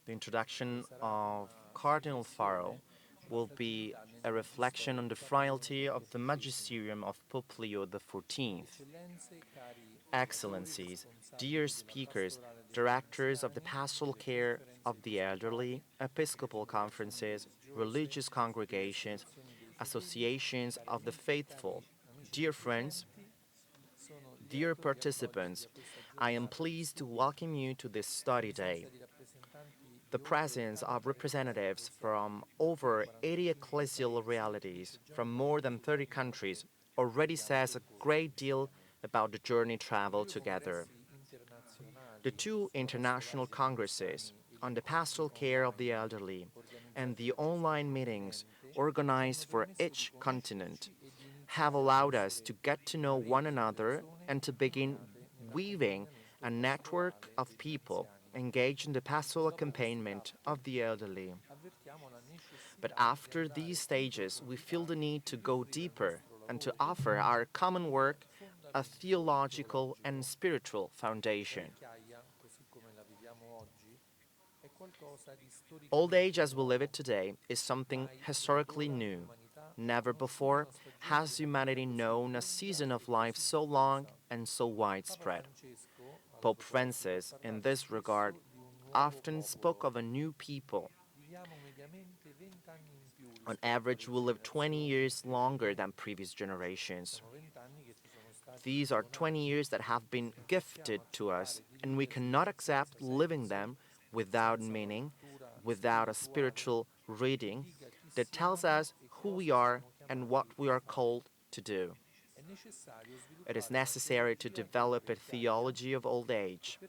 The introduction of Cardinal Faro will be a reflection on the frailty of the Magisterium of Pope Leo XIV. Excellencies, dear speakers, directors of the pastoral care of the elderly, episcopal conferences, religious congregations, associations of the faithful, dear friends, dear participants, I am pleased to welcome you to this study day. The presence of representatives from over 80 ecclesial realities from more than 30 countries already says a great deal about the journey traveled together. The two international congresses on the pastoral care of the elderly and the online meetings organized for each continent have allowed us to get to know one another and to begin weaving a network of people engaged in the pastoral accompaniment of the elderly. But after these stages, we feel the need to go deeper and to offer our common work a theological and spiritual foundation. Old age as we live it today is something historically new. Never before has humanity known a season of life so long and so widespread. Pope Francis, in this regard, often spoke of a new people. On average, we live 20 years longer than previous generations. These are 20 years that have been gifted to us, and we cannot accept living them without meaning, without a spiritual reading that tells us who we are and what we are called to do. It is necessary to develop a theology of old age,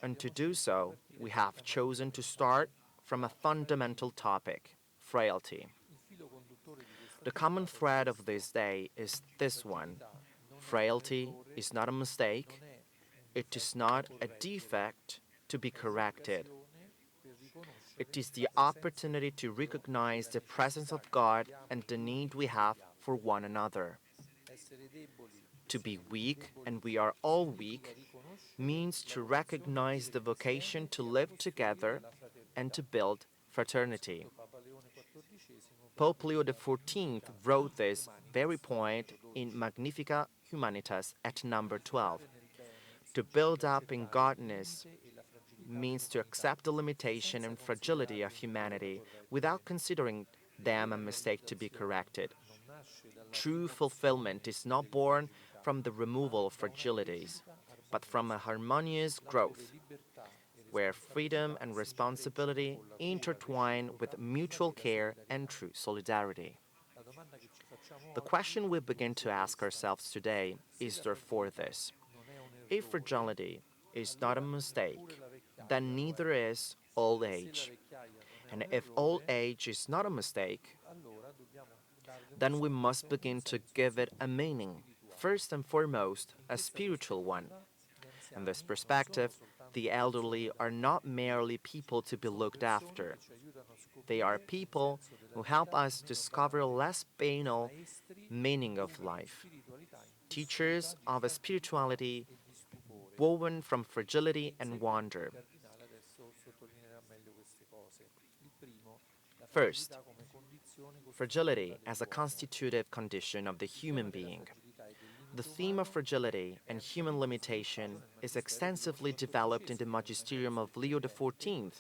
and to do so, we have chosen to start from a fundamental topic: frailty. The common thread of this day is this one: frailty is not a mistake, it is not a defect to be corrected. It is the opportunity to recognize the presence of God and the need we have for one another. To be weak, and we are all weak, means to recognize the vocation to live together and to build fraternity. Pope Leo XIV wrote this very point in Magnificat Humanitas at number 12. To build up in godness means to accept the limitation and fragility of humanity without considering them a mistake to be corrected. True fulfillment is not born from the removal of fragilities, but from a harmonious growth, where freedom and responsibility intertwine with mutual care and true solidarity. The question we begin to ask ourselves today is therefore this: if fragility is not a mistake, then neither is old age. And if old age is not a mistake, then we must begin to give it a meaning, first and foremost, a spiritual one. In this perspective, the elderly are not merely people to be looked after. They are people who help us discover a less banal meaning of life, teachers of a spirituality woven from fragility and wonder. First, fragility as a constitutive condition of the human being. The theme of fragility and human limitation is extensively developed in the Magisterium of Leo XIV,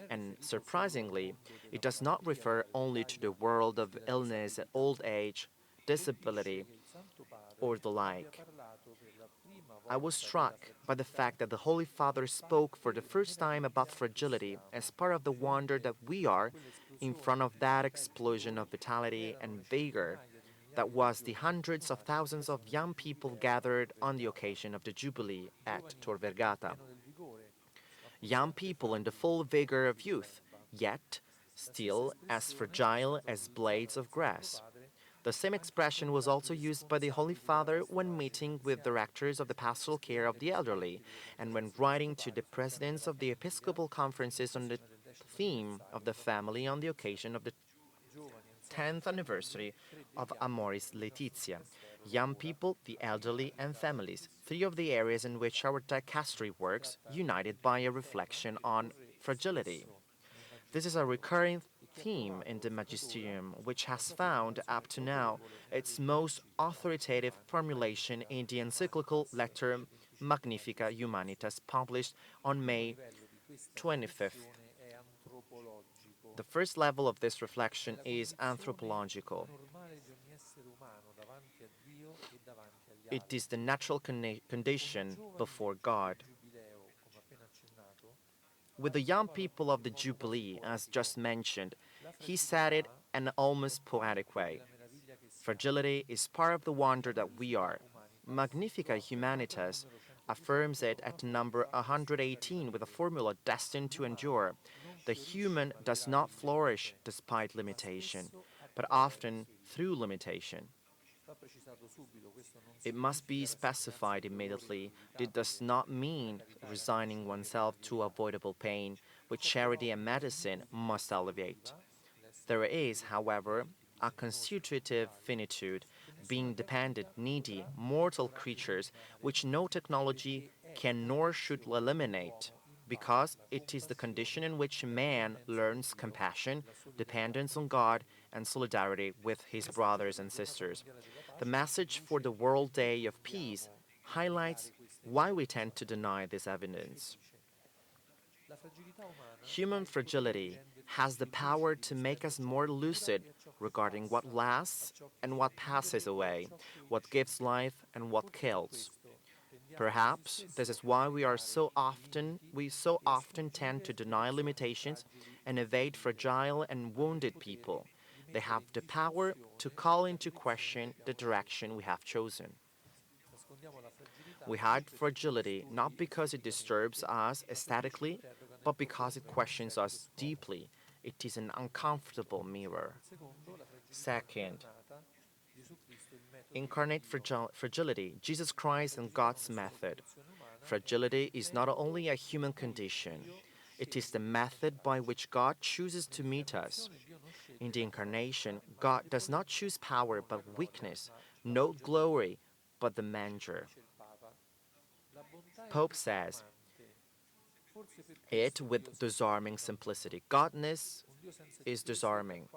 and surprisingly, it does not refer only to the world of illness, old age, disability, or the like. I was struck by the fact that the Holy Father spoke for the first time about fragility as part of the wonder that we are in front of that explosion of vitality and vigor that was the hundreds of thousands of young people gathered on the occasion of the Jubilee at Tor Vergata. Young people in the full vigor of youth, yet still as fragile as blades of grass. The same expression was also used by the Holy Father when meeting with directors of the pastoral care of the elderly, and when writing to the presidents of the episcopal conferences on the theme of the family on the occasion of the 10th anniversary of Amoris Laetitia. Young people, the elderly, and families, three of the areas in which our dicastery works, united by a reflection on fragility. This is a recurring theme in the Magisterium, which has found, up to now, its most authoritative formulation in the encyclical letter Magnifica Humanitas, published on May 25th. The first level of this reflection is anthropological. It is the natural condition before God. With the young people of the Jubilee, as just mentioned, he said it in an almost poetic way. Fragility is part of the wonder that we are. Magnifica Humanitas affirms it at number 118 with a formula destined to endure. The human does not flourish despite limitation, but often through limitation. It must be specified immediately. It does not mean resigning oneself to avoidable pain, which charity and medicine must alleviate. There is, however, a constitutive finitude, being dependent, needy, mortal creatures, which no technology can nor should eliminate, because it is the condition in which man learns compassion, dependence on God, and solidarity with his brothers and sisters. The message for the World Day of Peace highlights why we tend to deny this evidence. Human fragility has the power to make us more lucid regarding what lasts and what passes away, what gives life and what kills. Perhaps this is why we so often tend to deny limitations and evade fragile and wounded people. They have the power to call into question the direction we have chosen. We hide fragility not because it disturbs us aesthetically, but because it questions us deeply. It is an uncomfortable mirror. Second, incarnate fragility, Jesus Christ and God's method. Fragility is not only a human condition, it is the method by which God chooses to meet us. In the incarnation, God does not choose power but weakness, no glory but the manger. Pope says it with disarming simplicity. Godness is disarming.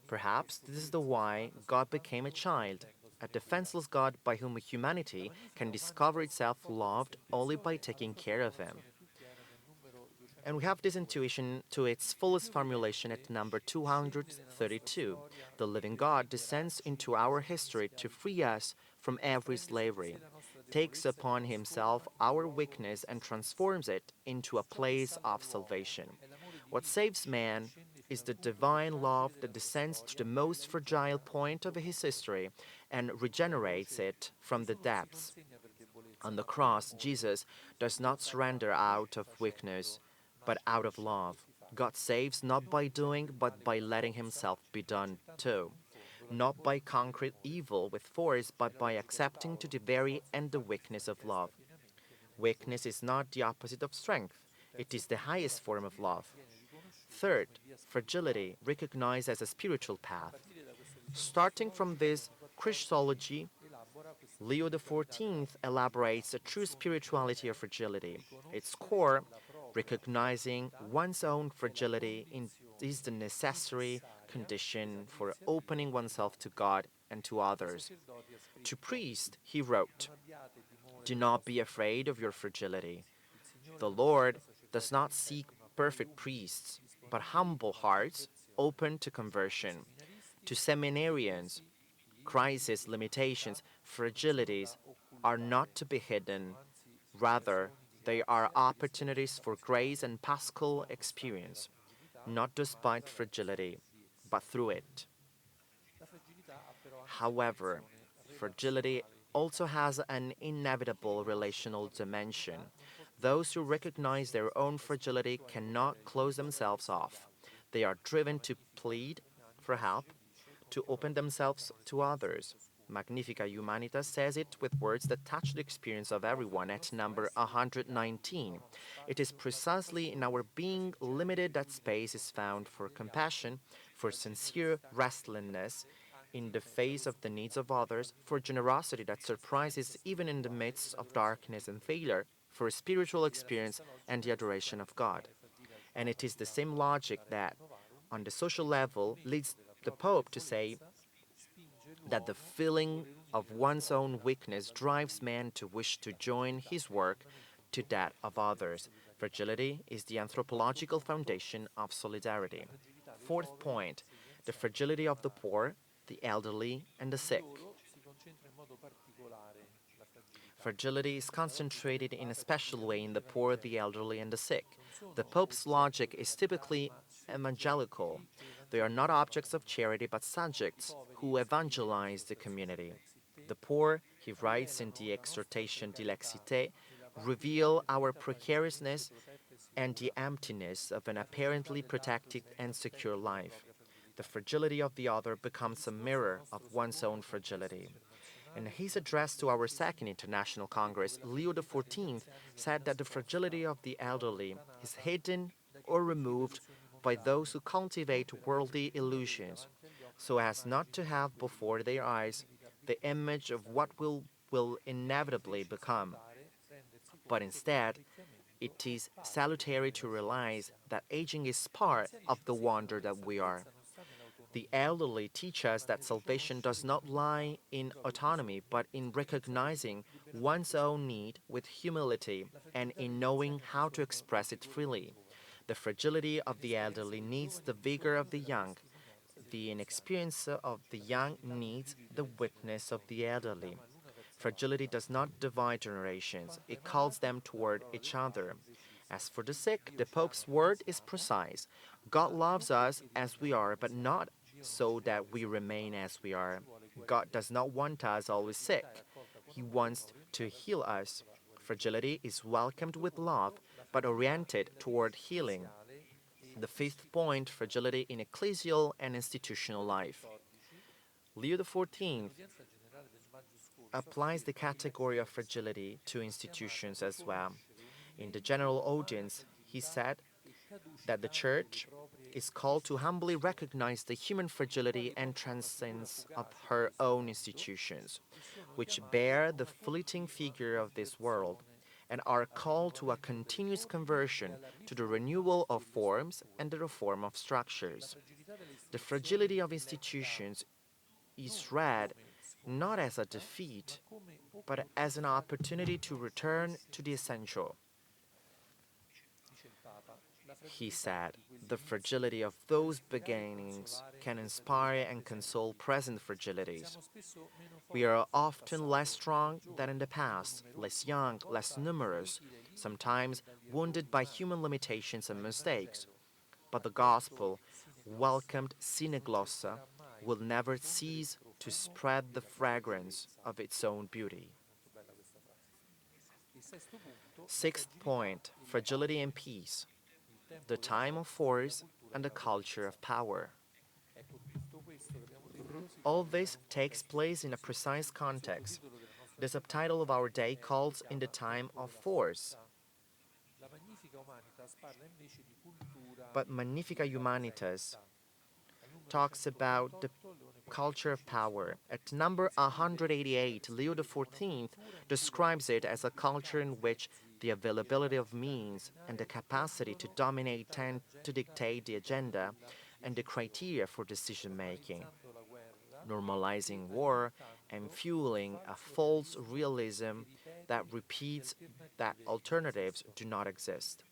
Perhaps this is the why God became a child, a defenseless God by whom humanity can discover itself loved only by taking care of him. And we have this intuition to its fullest formulation at number 232. The living God descends into our history to free us from every slavery, takes upon himself our weakness and transforms it into a place of salvation. What saves man is the divine love that descends to the most fragile point of his history and regenerates it from the depths. On the cross, Jesus does not surrender out of weakness, but out of love. God saves not by doing, but by letting himself be done too. Not by concrete evil with force, but by accepting to the very end the weakness of love. Weakness is not the opposite of strength, it is the highest form of love. Third, fragility recognized as a spiritual path. Starting from this Christology, Leo XIV elaborates a true spirituality of fragility. Its core, recognizing one's own fragility, is the necessary condition for opening oneself to God and to others. To priests, he wrote, "Do not be afraid of your fragility. The Lord does not seek perfect priests, but humble hearts open to conversion." To seminarians, crises, limitations, fragilities are not to be hidden. Rather, they are opportunities for grace and paschal experience, not despite fragility, but through it. However, fragility also has an inevitable relational dimension. Those who recognize their own fragility cannot close themselves off. They are driven to plead for help, to open themselves to others. Magnifica Humanitas says it with words that touch the experience of everyone at number 119. It is precisely in our being limited that space is found for compassion, for sincere restlessness, in the face of the needs of others, for generosity that surprises even in the midst of darkness and failure, for spiritual experience and the adoration of God. And it is the same logic that, on the social level, leads the Pope to say that the feeling of one's own weakness drives man to wish to join his work to that of others. Fragility is the anthropological foundation of solidarity. Fourth point, the fragility of the poor, the elderly, and the sick. Fragility is concentrated in a special way in the poor, the elderly, and the sick. The Pope's logic is typically evangelical. They are not objects of charity but subjects who evangelize the community. The poor, he writes in the exhortation de l'exité, reveal our precariousness and the emptiness of an apparently protected and secure life. The fragility of the other becomes a mirror of one's own fragility. In his address to our Second International Congress, Leo XIV said that the fragility of the elderly is hidden or removed by those who cultivate worldly illusions, so as not to have before their eyes the image of what will inevitably become. But instead, it is salutary to realize that aging is part of the wonder that we are. The elderly teach us that salvation does not lie in autonomy, but in recognizing one's own need with humility and in knowing how to express it freely. The fragility of the elderly needs the vigor of the young. The inexperience of the young needs the witness of the elderly. Fragility does not divide generations, it calls them toward each other. As for the sick, the Pope's word is precise. God loves us as we are, but not so that we remain as we are. God does not want us always sick. He wants to heal us. Fragility is welcomed with love, but oriented toward healing. The fifth point, fragility in ecclesial and institutional life. Leo XIV applies the category of fragility to institutions as well. In the general audience, he said that the Church is called to humbly recognize the human fragility and transience of her own institutions, which bear the fleeting figure of this world, and are called to a continuous conversion to the renewal of forms and the reform of structures. The fragility of institutions is read not as a defeat, but as an opportunity to return to the essential. He said, the fragility of those beginnings can inspire and console present fragilities. We are often less strong than in the past, less young, less numerous, sometimes wounded by human limitations and mistakes. But the gospel, welcomed sine glossa, will never cease to spread the fragrance of its own beauty. Sixth point, fragility and peace, the time of force and the culture of power. All this takes place in a precise context. The subtitle of our day calls in the time of force. But Magnifica Humanitas talks about the culture of power. At number 188, Leo XIV describes it as a culture in which the availability of means and the capacity to dominate tend to dictate the agenda and the criteria for decision making, normalizing war and fueling a false realism that repeats that alternatives do not exist.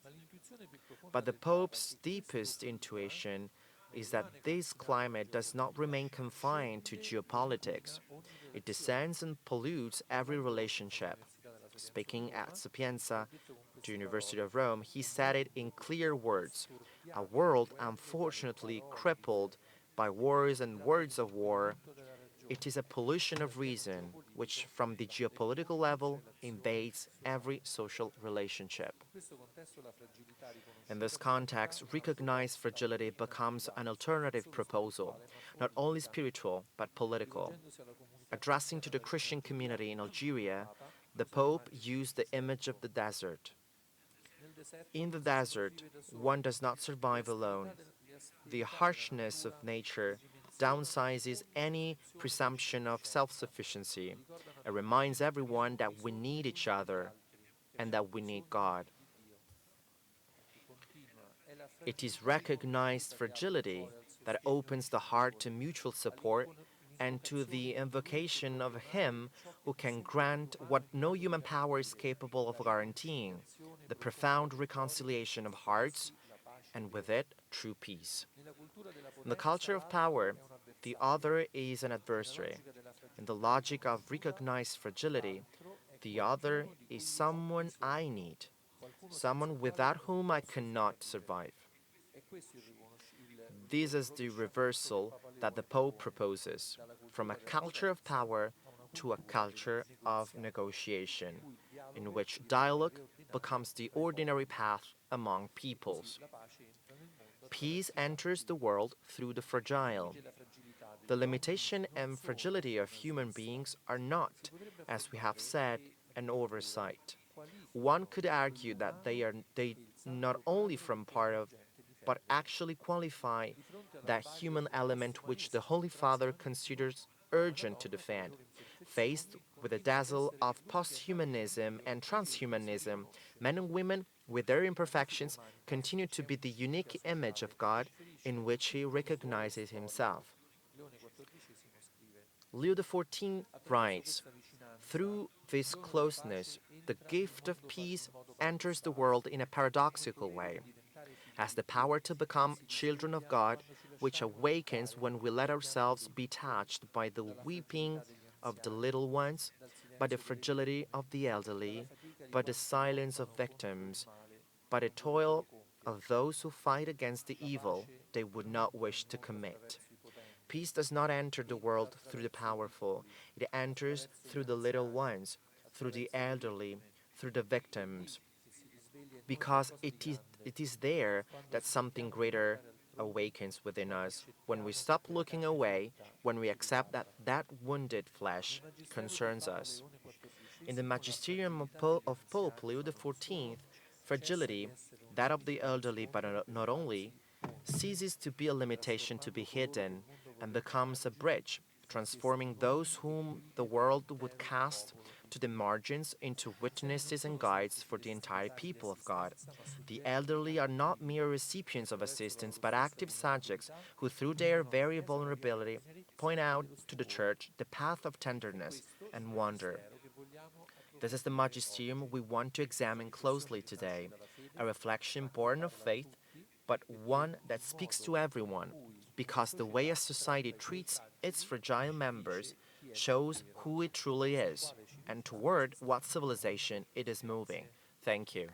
But the Pope's deepest intuition is that this climate does not remain confined to geopolitics. It descends and pollutes every relationship. Speaking at Sapienza, the University of Rome, he said it in clear words: a world unfortunately crippled by wars and words of war. It is a pollution of reason which, from the geopolitical level, invades every social relationship. In this context, recognized fragility becomes an alternative proposal, not only spiritual but political. Addressing to the Christian community in Algeria, the Pope used the image of the desert. In the desert, one does not survive alone. The harshness of nature downsizes any presumption of self-sufficiency. It reminds everyone that we need each other and that we need God. It is recognized fragility that opens the heart to mutual support and to the invocation of Him who can grant what no human power is capable of guaranteeing, the profound reconciliation of hearts, and with it, true peace. In the culture of power, the other is an adversary. In the logic of recognized fragility, the other is someone I need, someone without whom I cannot survive. This is the reversal that the Pope proposes, from a culture of power to a culture of negotiation, in which dialogue becomes the ordinary path among peoples. Peace enters the world through the fragile. The limitation and fragility of human beings are not, as we have said, an oversight. One could argue that they not only from part of but actually qualify that human element which the Holy Father considers urgent to defend. Faced with the dazzle of posthumanism and transhumanism, men and women, with their imperfections, continue to be the unique image of God in which He recognizes Himself. Leo XIV writes, "Through this closeness, the gift of peace enters the world in a paradoxical way, as the power to become children of God, which awakens when we let ourselves be touched by the weeping of the little ones, by the fragility of the elderly, by the silence of victims, by the toil of those who fight against the evil they would not wish to commit. Peace does not enter the world through the powerful, it enters through the little ones, through the elderly, through the victims, because it is there that something greater awakens within us. When we stop looking away, when we accept that that wounded flesh concerns us." In the Magisterium of Pope Leo XIV, fragility, that of the elderly but not only, ceases to be a limitation to be hidden and becomes a bridge, transforming those whom the world would cast to the margins into witnesses and guides for the entire people of God. The elderly are not mere recipients of assistance, but active subjects who, through their very vulnerability, point out to the Church the path of tenderness and wonder. This is the magisterium we want to examine closely today, a reflection born of faith, but one that speaks to everyone, because the way a society treats its fragile members shows who it truly is and toward what civilization it is moving. Thank you.